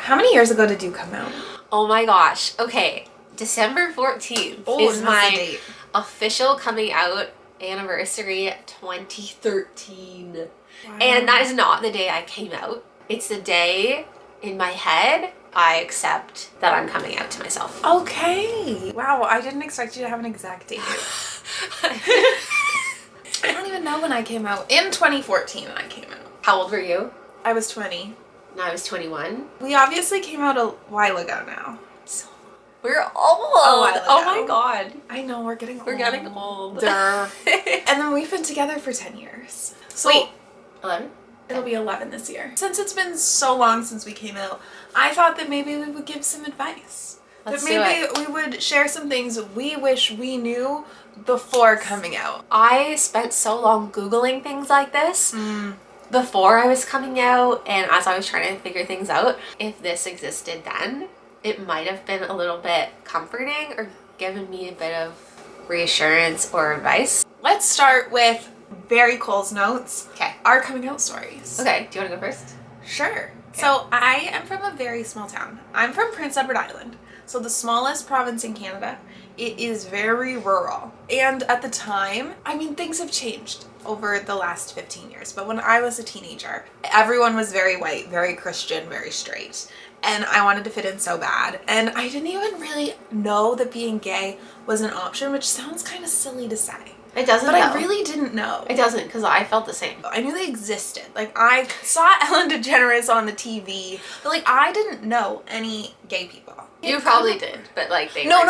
How many years ago did you come out? Oh my gosh. Okay. December 14th is my official coming out anniversary, 2013. Wow. And that is not the day I came out. It's the day in my head I accept that I'm coming out to myself. Okay. Wow, I didn't expect you to have an exact date. I don't even know when I came out. In 2014 I came out. How old were you? I was 20. No, I was 21. We obviously came out a while ago now. So we're old. Oh my god. I know, we're getting old. We're getting old. And then we've been together for 10 years. So wait, 11? It'll be 11 this year. Since it's been so long since we came out, I thought that maybe we would give some advice. Let's that maybe we would share some things we wish we knew before coming out. I spent so long Googling things like this before I was coming out, and as I was trying to figure things out. If this existed then, it might have been a little bit comforting or given me a bit of reassurance or advice. Let's start with Very Cole's notes. Okay. Our coming out stories. Okay, do you want to go first? Sure. Okay. So I am from a very small town. I'm from Prince Edward Island, so the smallest province in Canada. It is very rural. And at the time, I mean, things have changed over the last 15 years, but when I was a teenager, everyone was very white, very Christian, very straight. And I wanted to fit in so bad. And I didn't even really know that being gay was an option, which sounds kind of silly to say. It doesn't, but I really didn't know. It doesn't, because I felt the same. I knew they existed. Like, I saw Ellen DeGeneres on the TV, but like, I didn't know any gay people. You probably did, but like they No.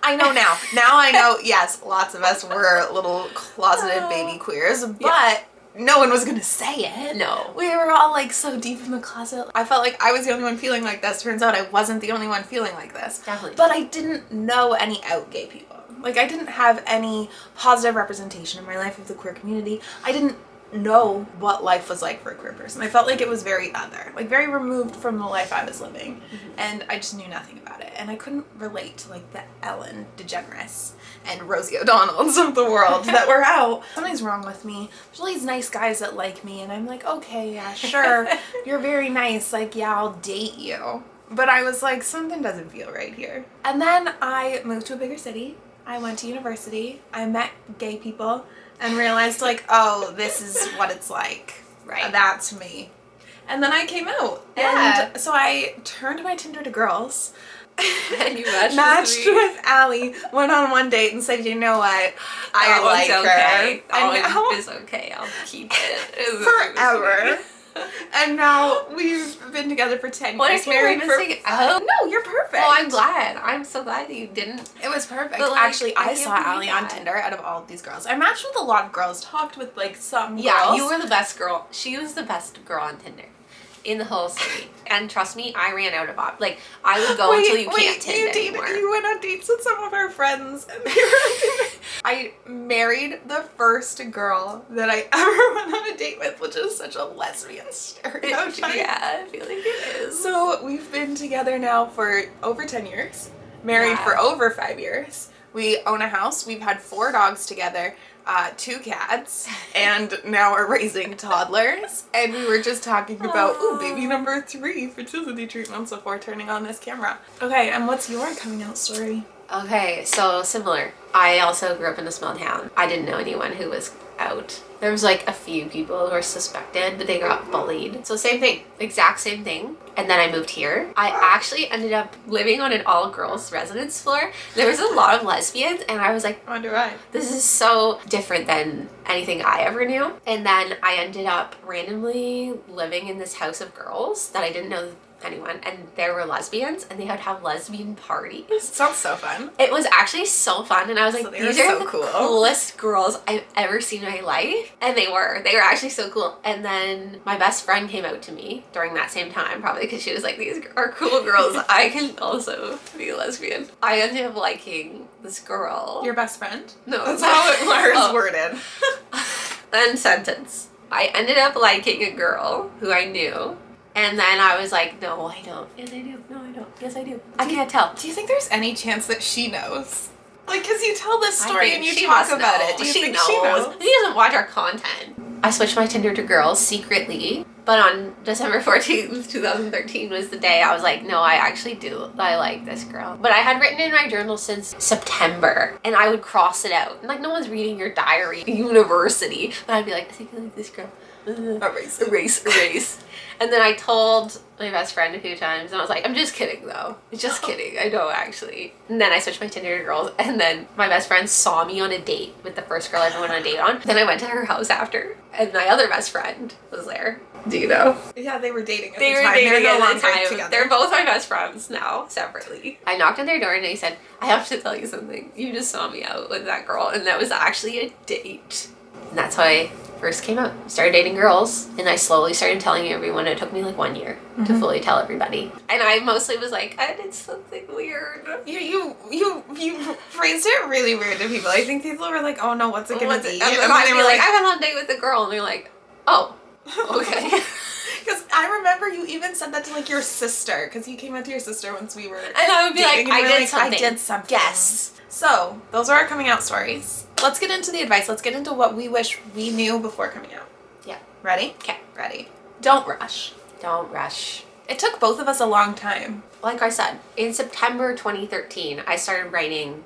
I know now. Now I know, yes, lots of us were little closeted baby queers, but no one was gonna say it. No. We were all like so deep in the closet. I felt like I was the only one feeling like this. Turns out I wasn't the only one feeling like this. Definitely. But I didn't know any out gay people. Like, I didn't have any positive representation in my life of the queer community. I didn't know what life was like for a queer person. I felt like it was very other, like very removed from the life I was living. And I just knew nothing about it. And I couldn't relate to like the Ellen DeGeneres and Rosie O'Donnells of the world that were out. Something's wrong with me. There's all these nice guys that like me, and I'm like, okay, yeah, sure. You're very nice. Like, yeah, I'll date you. But I was like, something doesn't feel right here. And then I moved to a bigger city. I went to university. I met gay people and realized like, oh, this is what it's like. Right. That's me. And then I came out. Yeah. And so I turned my Tinder to girls. And you matched with Allie, went on one date and said, you know what, I like her. That one is okay. I'll keep it. Forever. And now we've been together for 10 years. What if you were missing out? No, you're perfect. Well, I'm glad. I'm so glad that you didn't. It was perfect. But, like, actually, I saw Allie on Tinder out of all of these girls. I matched with a lot of girls, talked with like some girls. Yeah, you were the best girl. She was the best girl on Tinder in the whole city. And trust me, I ran out of options. Like, I would go until you can't Tinder anymore. You went on dates with some of our friends. And they were I married the first girl that I ever went on a date with, which is such a lesbian stereotype. Yeah, I feel like it is. So we've been together now for over 10 years. Married for over 5 years. We own a house. We've had 4 dogs together. 2 cats, and now we're raising toddlers. And we were just talking about, baby number 3 fertility treatments before turning on this camera. Okay, and what's your coming out story? Okay, so similar. I also grew up in a small town. I didn't know anyone who was out. There was like a few people who were suspected, but they got bullied. So same thing, exact same thing. And then I moved here. I actually ended up living on an all-girls residence floor. There was a lot of lesbians, and I was like, this is so different than anything I ever knew. And then I ended up randomly living in this house of girls that I didn't know anyone, and there were lesbians, and they would have lesbian parties. Sounds so fun. It was actually so fun, and I was like, these are the cool. coolest girls I've ever seen in my life. And they were actually so cool. And then my best friend came out to me during that same time, probably because she was like, these are cool girls. I can also be a lesbian. I ended up liking this girl. Your best friend? No. That's how it was worded. Then sentence. I ended up liking a girl who I knew. And then I was like, no, I don't. Yes, I do. No, I don't. Yes, I do. I can't tell. Do you think there's any chance that she knows? Like, because you tell this story and you she talk must about know. it. Do you she think knows. she knows? She doesn't watch our content. I switched my Tinder to girls secretly But on December 14th, 2013 was the day I was like, no, I actually do. I like this girl. But I had written in my journal since September, and I would cross it out. And like, no one's reading your diary at university. But I'd be like, I think I like this girl. Erase. And then I told my best friend a few times, and I was like, I'm just kidding though. Just kidding. I don't actually. And then I switched my Tinder to girls, and then my best friend saw me on a date with the first girl I ever went on a date on. Then I went to her house after, and my other best friend was there. Do you know? Yeah, they were dating at They the were time. dating They're no at longer the time. together. They're both my best friends now, separately. I knocked on their door and they said, I have to tell you something. You just saw me out with that girl, and that was actually a date. And that's how I first came out. Started dating girls, and I slowly started telling everyone. It took me like 1 year to fully tell everybody. And I mostly was like, I did something weird. You phrased it really weird to people. I think people were like, oh no, what's it gonna be? And then I'd be like, I went on a date with a girl, and they're like, oh, okay. Because I remember you even said that to like your sister, because you came out to your sister once we were And I would be dating, like, and you were I like, did something. Yes. So those are our coming out stories. Let's get into the advice. Let's get into what we wish we knew before coming out. Yeah. Ready? Okay. Ready. Don't rush. Don't rush. It took both of us a long time. Like I said, in September 2013, I started writing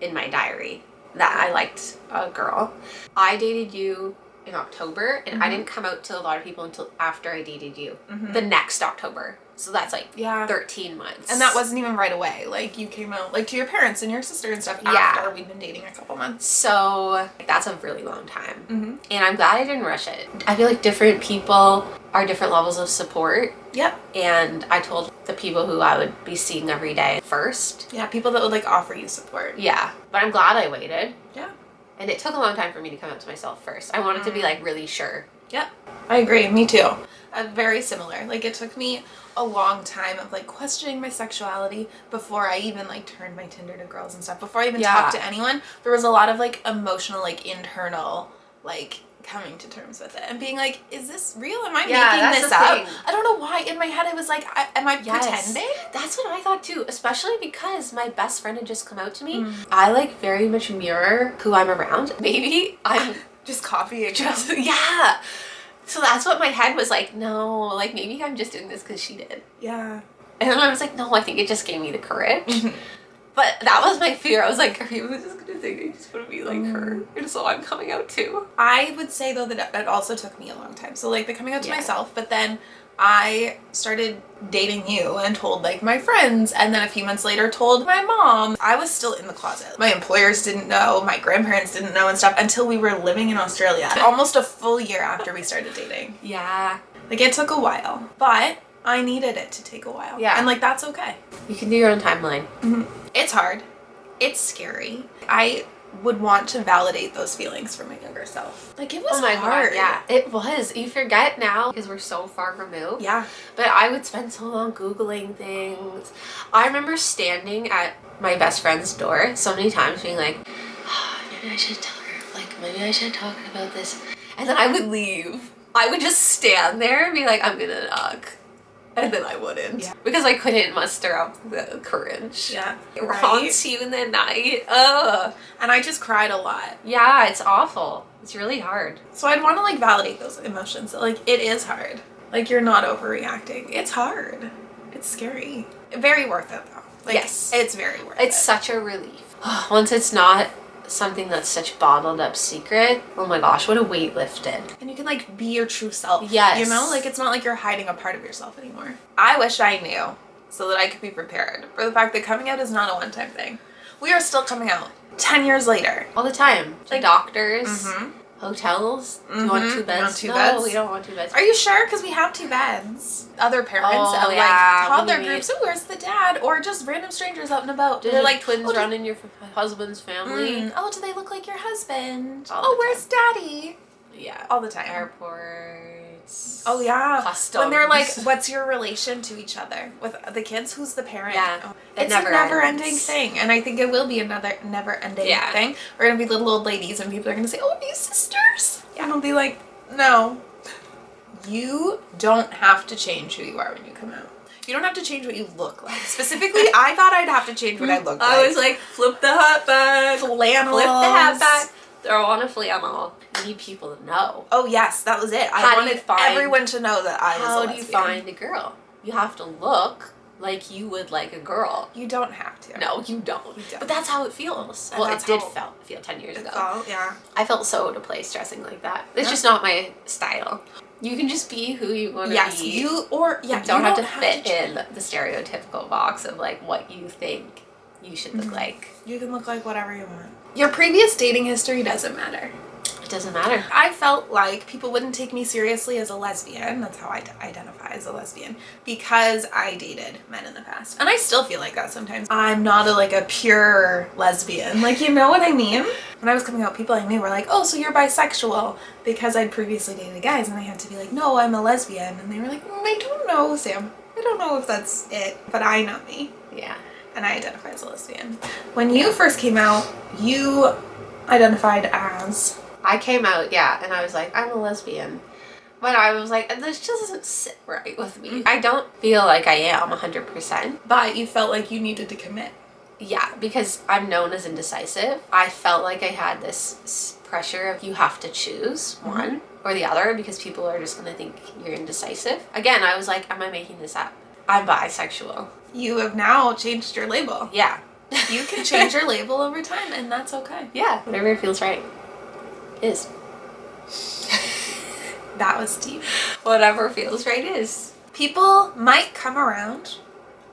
in my diary that I liked a girl. I dated you in October, and I didn't come out to a lot of people until after I dated you. The next October. So that's like 13 months. And that wasn't even right away. Like, you came out like to your parents and your sister and stuff after we'd been dating a couple months. So that's a really long time. And I'm glad I didn't rush it. I feel like different people are different levels of support. Yep. And I told the people who I would be seeing every day first. Yeah, people that would like offer you support. Yeah. But I'm glad I waited. Yeah. And it took a long time for me to come out to myself first. I wanted to be like really sure. Yep. I agree. Me too. Very similar. Like, it took me a long time of like questioning my sexuality before I even like turned my Tinder to girls and stuff. Before I even talked to anyone, there was a lot of like emotional, like internal, like coming to terms with it and being like, is this real? Am I making this up? I don't know why. In my head, I was like, am I pretending? That's what I thought too, especially because my best friend had just come out to me. I like very much mirror who I'm around. Maybe I'm just copying. Yeah. So that's what my head was like, no, like maybe I'm just doing this because she did. Yeah. And then I was like, no, I think it just gave me the courage. But that was my fear. I was like, are people just going to think I just want to be like her? And so I'm coming out too. I would say though that it also took me a long time. So like the coming out to myself, but then I started dating you and told like my friends, and then a few months later told my mom. I was still in the closet. My employers didn't know, my grandparents didn't know and stuff until we were living in Australia. Almost a full year after we started dating. Yeah. Like, it took a while, but I needed it to take a while. Yeah. And like, that's okay. You can do your own timeline. It's hard. It's scary. I would want to validate those feelings for my younger self. Like, it was hard. God, yeah. It was. You forget now because we're so far removed. Yeah. But I would spend so long Googling things. I remember standing at my best friend's door so many times being like, oh, maybe I should tell her. Like, maybe I should talk about this. And then I would leave. I would just stand there and be like, I'm gonna knock. And then I wouldn't. Yeah. Because I couldn't muster up the courage. Yeah. It haunts you in the night. Ugh. And I just cried a lot. Yeah, it's awful. It's really hard. So I'd want to like validate those emotions. Like, it is hard. Like, you're not overreacting. It's hard. It's scary. Very worth it though. Like, yes. It's very worth it. It's such a relief. Once it's not something that's such bottled up secret, oh my gosh, what a weight lifted. And you can like be your true self. Yes. You know, like, it's not like you're hiding a part of yourself anymore. I wish I knew so that I could be prepared for the fact that coming out is not a one-time thing. We are still coming out 10 years later. All the time. Like doctors, Mhm. hotels. Do you want two beds? You want two no, beds? we don't want two beds. Are you sure? Because we have 2 beds. Other parents Oh, of yeah. like toddler When you groups. Oh, where's the dad? Or just random strangers out and about. Did They're like like, twins oh, run in your husband's family? Oh, do they look like your husband? All Oh, the where's daddy? Yeah. All the time. Airports. Oh yeah. Customs. When they're like, what's your relation to each other? With the kids, who's the parent? Yeah. Oh, It it's never a never-ending ends. thing. And I think it will be another never-ending Yeah. thing. We're gonna be little old ladies and people are gonna say, oh, are you sisters? Yeah. And I'll be like, no. You don't have to change who you are when you come out. You don't have to change what you look like. Specifically, I thought I'd have to change what I look like. I was like, flip the hat back. Flannels. Flip the hat back. throw on a flannel. You need people to know. Oh yes, that was it. How I do you wanted find- everyone to know that I was a How lesbian. do you find a girl? You have to look like you would like a girl. You don't have to. No, you don't. You don't. But that's how it feels. And Well, that's it did how feel 10 years ago. Oh, yeah. I felt so out of place dressing like that. It's Yeah. just not my style. You can just be who you want to Yes, be. you don't have to fit in the stereotypical box of like what you think you should look like. You can look like whatever you want. Your previous dating history doesn't matter. It doesn't matter. I felt like people wouldn't take me seriously as a lesbian. That's how I identify as a lesbian, because I dated men in the past. And I still feel like that sometimes. I'm not a pure lesbian. Like, you know what I mean? When I was coming out, people I knew were like, oh, so you're bisexual, because I'd previously dated guys, and I had to be like, no, I'm a lesbian. And they were like, I don't know, Sam. I don't know if that's it, but I know me. Yeah. And I identify as a lesbian. When you first came out, you identified as... I came out, yeah, and I was like, I'm a lesbian. But I was like, this just doesn't sit right with me. I don't feel like I am 100%. But you felt like you needed to commit. Yeah, because I'm known as indecisive. I felt like I had this pressure of you have to choose one or the other because people are just going to think you're indecisive. Again, I was like, am I making this up? I'm bisexual. You have now changed your label. Yeah. You can change your label over time, and that's okay. Yeah, whatever feels right is. That was deep. Whatever feels right is. People might come around,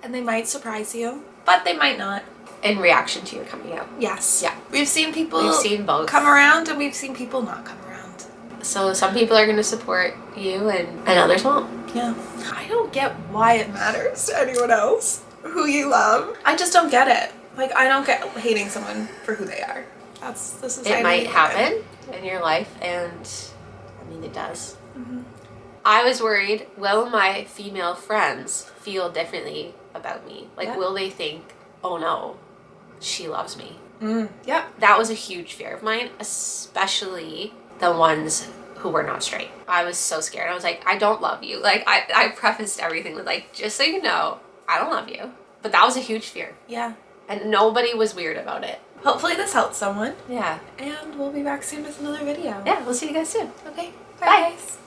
and they might surprise you, but they might not. In reaction to your coming out. Yes. Yeah. We've seen people We've seen both. come around, and we've seen people not come around. So some people are going to support you, and others won't. Yeah. I don't get why it matters to anyone else who you love. I just don't get it. Like, I don't get hating someone for who they are. That's the society. It might we live happen in your life, and I mean, it does. I was worried, will my female friends feel differently about me? Like, will they think, oh no, she loves me? Yeah. That was a huge fear of mine, especially the ones who were not straight. I was so scared. I was like, I don't love you. Like, I prefaced everything with like, just so you know, I don't love you. But that was a huge fear. Yeah. And nobody was weird about it. Hopefully this helps someone. Yeah. And we'll be back soon with another video. Yeah, we'll see you guys soon. Okay. Bye. Bye guys.